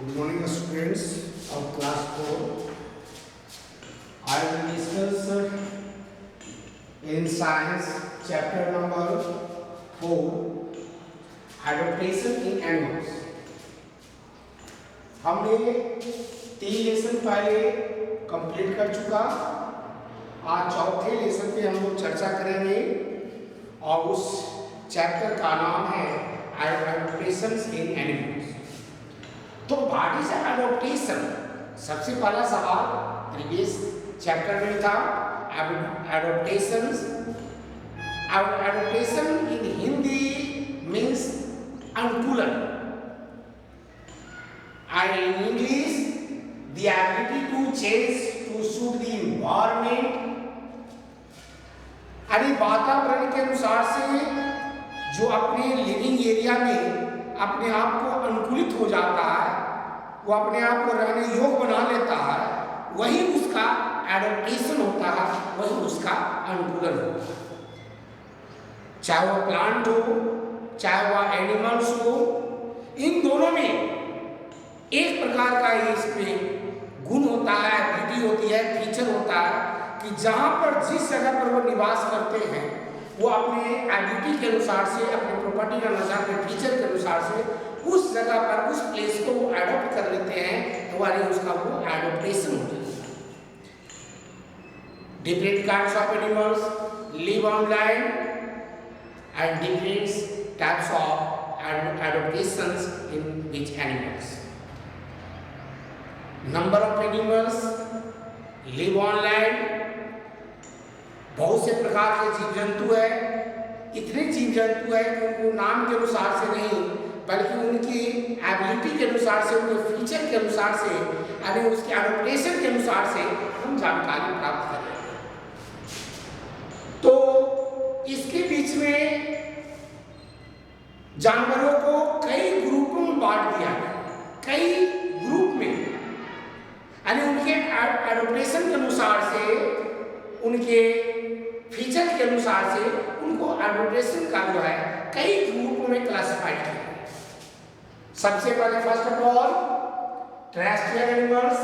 Good morning, students of class 4. I will discuss in science chapter number 4 adaptation in animals. हमने 3 lesson पहले complete कर चुका। आज चौथे लेसन पे हम लोग चर्चा करेंगे और उस चैप्टर का नाम है एडैप्टेशंस इन एनिमल्स। तो बॉडी से एडॉप्टेशन, सबसे पहला सवाल प्रीवियस चैप्टर में था। एडॉप्टेशन इन हिंदी मीन्स अनुकूलन, and in English the ability to change to suit the environment। यानी वातावरण के अनुसार से जो अपने लिविंग एरिया में अपने आप को अनुकूलित हो जाता है, वो अपने आप को रहने योग्य बना लेता है, वही उसका एडॉप्टेशन होता है, वही उसका अनुकूलन होता है। चाहे वो प्लांट हो, चाहे वह एनिमल्स हो, इन दोनों में एक प्रकार का इसमें गुण होता है, एबिलिटी होती है, फीचर होता है कि जहाँ पर जिस जगह पर वो निवास करते हैं वो अपने एबिलिटी के अनुसार से, अपने प्रॉपर्टी के अनुसार, अपने फीचर के अनुसार से उस जगह पर, उस प्लेस को वो एडॉप्ट कर लेते हैं, हमारे उसका वो एडॉप्टेशन होता है। Different kinds of animals live on land and different types of adaptations in which animals. Number of animals live on land, बहुत से प्रकार के जीव जंतु है। इतने जीव जंतु है कि उनको नाम के अनुसार से नहीं, बल्कि उनकी एबिलिटी के अनुसार से, उनके फीचर के अनुसार से, यानी उसके एडॉप्टेशन के अनुसार से हम जानकारी प्राप्त करें। तो इसके बीच में जानवरों को कई ग्रुपों में बांट दिया गया, कई ग्रुप में, यानी उनके एडॉप्टेशन के अनुसार से, उनके फीचर के अनुसार से उनको एडॉप्टेशन का जो है कई ग्रुपों में क्लासिफाइड किया। सबसे पहले first of all terrestrial animals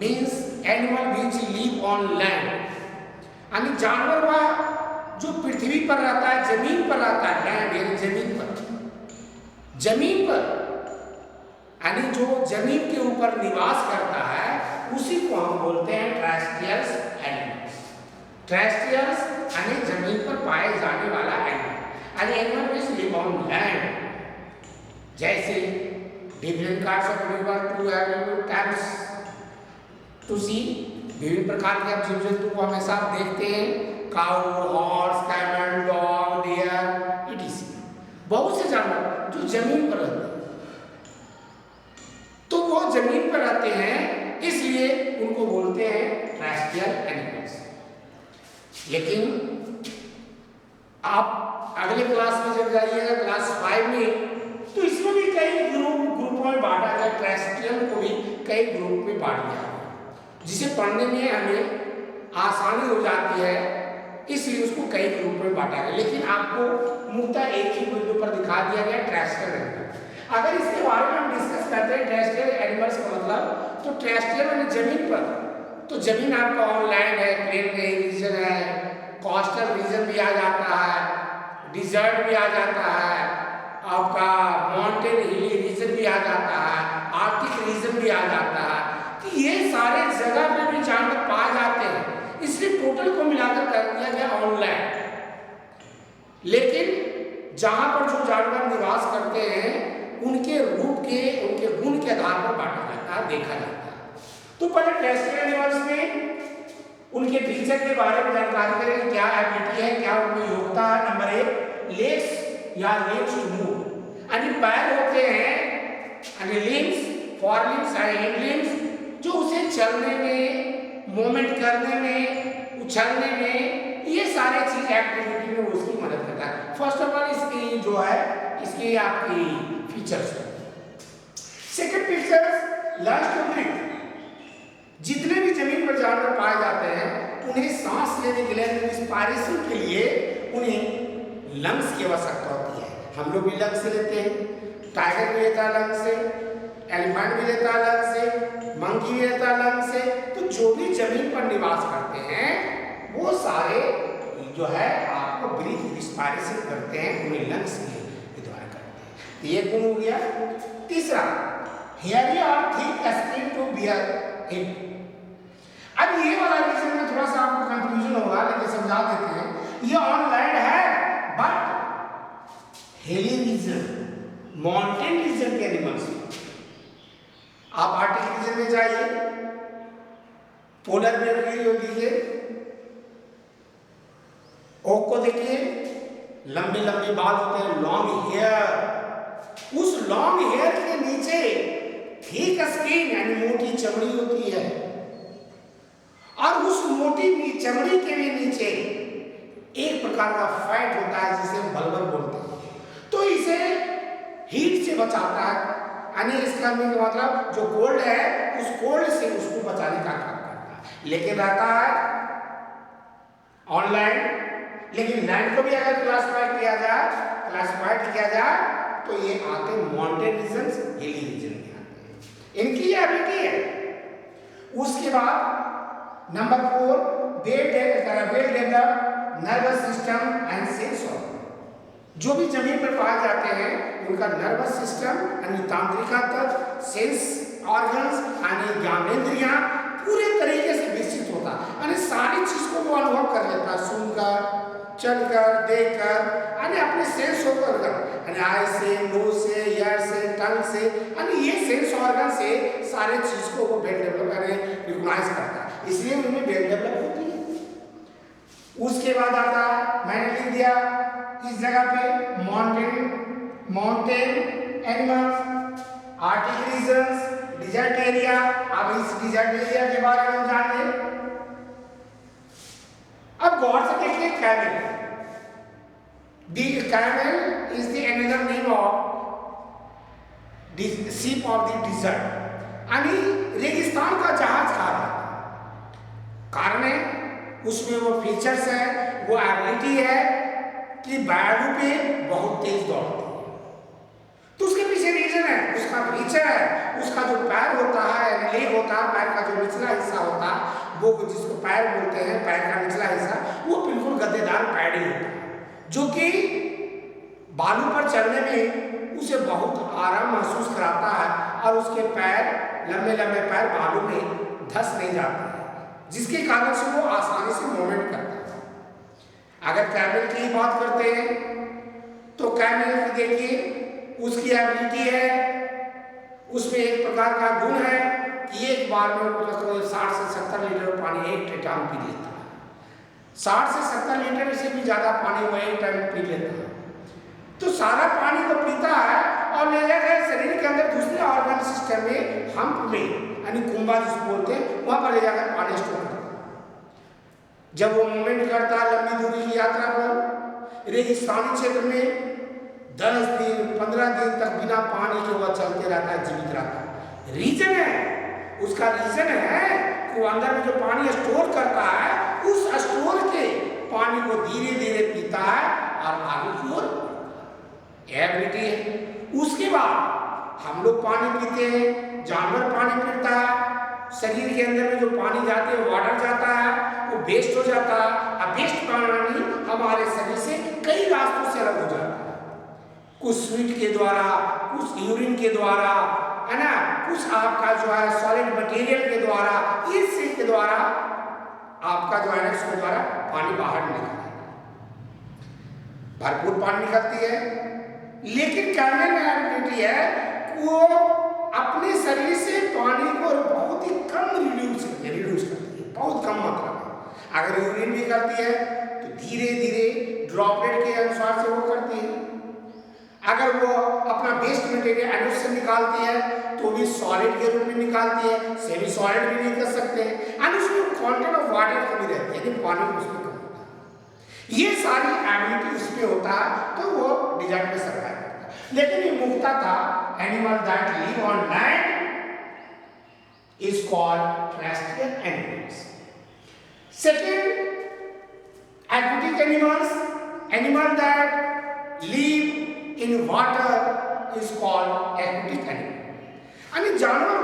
means animal which live on land, यानी जानवर वह जो पृथ्वी पर रहता है, जमीन पर रहता है। लैंड यानी जमीन पर, जमीन पर यानी जो जमीन के ऊपर निवास करता है उसी को हम बोलते हैं टेरेस्ट्रियल्स एनिमल्स। टेरेस्ट्रियल्स यानी जमीन पर पाए जाने वाला एनिमल, यानी animal which live on land. जैसे different kinds of animal to have types to see, विभिन्न प्रकार के जीव जंतु को हमेशा आप देखते हैं, cow, horse, camel, dog, deer etc. बहुत से जानवर जो जमीन पर रहते हैं, तो वो जमीन पर रहते हैं, इसलिए उनको बोलते हैं टेरेस्ट्रियल एनिमल्स। लेकिन आप अगले क्लास में जब जाइएगा, क्लास 5 में, तो इसमें भी कई ग्रुपों में बांटा गया। टेरेस्ट्रियल को भी कई ग्रुप में बांट दिया, जिसे पढ़ने में हमें आसानी हो जाती है, इसलिए उसको कई ग्रुप में बांटा गया। लेकिन आपको मुद्दा एक ही बिंदु पर दिखा दिया गया, टेरेस्ट्रियल एनिमल। अगर इसके बारे में हम डिस्कस करते हैं टेरेस्ट्रियल एनिमल्स का मतलब, तो टेरेस्ट्रियल यानी जमीन पर, तो जमीन आपका ऑन लैंड है, प्लेन रीजन है, कोस्टल रीजन भी आ जाता है, डिजर्ट भी आ जाता है, आपका माउंटेन हिली रीजन भी आ जाता है, आर्कटिक रीजन भी आ जाता है। कि ये सारे जगह पे भी जानवर पाए जाते हैं, इसलिए टोटल को मिलाकर कर दिया गया ऑन लैंड। लेकिन जहां पर जो जानवर निवास करते हैं उनके रूप के, उनके गुण के आधार पर बांटा जाता है, देखा जाता है। तो पहले टेरेस्ट्रियल एनिमल्स में उनके फीचर के बारे में जानकारी करें, क्या एबिलिटी है, क्या उनमें योग्यता है। नंबर 1 लेग्स या लेग्स टू मूव, यानी पैर होते हैं, यानी limbs, for limbs and hind limbs, जो उसे चलने में, मूवमेंट करने में, उछलने में, ये सारे चीज एक्टिविटी में उसकी मदद करता है। फर्स्ट ऑफ ऑल इसकी जो है, इसकी आपकी features. Second features lungs to breathe, जितने भी जमीन पर जानवर पाए जाते हैं उन्हें सांस लेने के लिए, इंस्पायरेशन के लिए उन्हें लंग्स की आवश्यकता होती है। हम लोग भी लंग्स से लेते हैं, टाइगर भी लेता है लंग्स से, एलिफेंट भी रहता है अलग से, मंकी भी रहता है अलग से। तो जो भी जमीन पर निवास करते हैं वो सारे जो है आपको ब्रीथ रिस्पायरेशन करते हैं, उन्हें लंग्स के द्वारा करते हैं। तो ये गुण हो गया। तीसरा, हेयरिंग और thick skin to bear it. अब ये वाला रीजन में थोड़ा सा आपको कंफ्यूजन होगा, लेकिन समझा देते हैं। ये ऑन लैंड है but hilly region, mountain region के एनिमल्स। आप आर्टिक रीजन में जाइए, पोलर बेयर को देखिए, ओक को देखिए, लंबे लंबे बाल होते हैं, लॉन्ग हेयर। उस लॉन्ग हेयर के नीचे थिक स्किन यानी मोटी चमड़ी होती है, और उस मोटी चमड़ी के भी नीचे एक प्रकार का फैट होता है जिसे हम बल्बर बोलते हैं। तो इसे हीट से बचाता है, यानी इसका मतलब जो कोल्ड है उस कोल्ड से उसको बचाने का काम करता है। लेकिन रहता है ऑनलाइन, लेकिन लैंड को भी अगर क्लासिफाइड किया जाए तो ये आते माउंटेन रीजन, हिली रीजन में आते हैं। इनकी ये एबिलिटी है। उसके बाद number 4, well developed nervous system and sense organ. जो भी जमीन पर पाए जाते हैं उनका नर्वस सिस्टम यानी तंत्रिका तंत्र, सेंस ऑर्गन्स यानी ज्ञानेंद्रियां पूरे तरीके से विकसित होता है, यानी सारी चीज को वो अनुभव कर लेता है, सुनकर, चलकर, देखकर, यानी अपने सेंस होकर, यानी आई से, नोज से, ईयर से, टंग से, यानी ये सेंस ऑर्गन से सारे चीज को वो वेल डेवलप रिकॉग्नाइज करता है, इसलिए उनमें वेल डेवलप होती है। उसके बाद आता है, मैंने लिख दिया इस जगह पे mountain animals, arctic regions, desert area. अब इस डिजर्ट एरिया के बारे में जान लें। अब गौर से देखिए, camel. The camel is the another name of the sheep of the desert, यानी रेगिस्तान का जहाज कहा जाता है। कारण है उसमें वो फीचर्स है, वो एबिलिटी है कि बैलू पे बहुत तेज दौड़ती है। तो उसके पीछे रीजन है, उसका फीचर है, उसका जो पैर होता है, लेग होता है, पैर का जो निचला हिस्सा होता है, वो जिसको पैर बोलते हैं, पैर का निचला हिस्सा, वो बिल्कुल गद्देदार पैडिंग होता है, जो कि बालू पर चलने में उसे बहुत आराम महसूस कराता है, और उसके पैर, लंबे लंबे पैर बालू में धंस नहीं जाते हैं, जिसके कारण से वो आसानी से मूवमेंट करता है। अगर कैमल की बात करते हैं तो कैमल की देखिए, उसकी एबिलिटी है, उसमें एक प्रकार का गुण है कि एक बार में 60 से 70 लीटर पानी एक टाइम पी लेता है। 60 से 70 लीटर से भी ज्यादा पानी वो एक टाइम पी लेता है। तो सारा पानी को पीता है और ले जाकर शरीर के अंदर दूसरे ऑर्गन सिस्टम में, हम्प में, यानी कुंभा जिसको बोलते हैं, वहां पर ले जाकर पानी स्टोर करता है। जब वो मूवमेंट करता है लंबी दूरी की यात्रा पर रेगिस्तानी क्षेत्र में 10 दिन 15 दिन तक बिना पानी के वह चलते रहता है, जीवित रहता है। रीजन है, उसका रीजन है कि वो अंदर में जो पानी स्टोर करता है, उस स्टोर के पानी को धीरे धीरे पीता है और आगे की ओर एबिलिटी है। उसके बाद हम लोग पानी पीते हैं, जानवर पानी पीता है, शरीर के अंदर में जो पानी जाते हैं, वाटर जाता है, वो वेस्ट हो जाता है। अब वेस्ट पानी हमारे शरीर से कई रास्तों से अलग हो जाता है, कुछ स्वीट के द्वारा, कुछ यूरिन के द्वारा, है ना, कुछ आपका जो है सॉलिड मटेरियल के द्वारा, इस के द्वारा आपका जो है उसके द्वारा पानी बाहर निकलता है, भरपूर पानी निकलती है। लेकिन कैमल में एबिलिटी है, वो अपने शरीर से पानी को बहुत ही कम रिड्यूस करती है, बहुत कम मात्रा में। अगर यूरिन भी करती है तो धीरे धीरे ड्रॉपलेट के अनुसार से वो करती है। अगर वो अपना वेस्ट मटेरियल एनोड से निकालती है तो भी सॉलिड के रूप में निकालती है, सेमी सॉलिड भी नहीं कर सकते हैं, एंड उसमें कंटेंट ऑफ वाटर कमी रहती है, लेकिन पानी उसमें कम होता है। ये सारी एबिलिटी उसमें होता है, तो वो डिजर्ट में सर्वाइव करता है। लेकिन ये मुक्ता था animal that live on land is called terrestrial animals. Second, aquatic animals, animal that live in water is called aquatic animal. અને જાણવા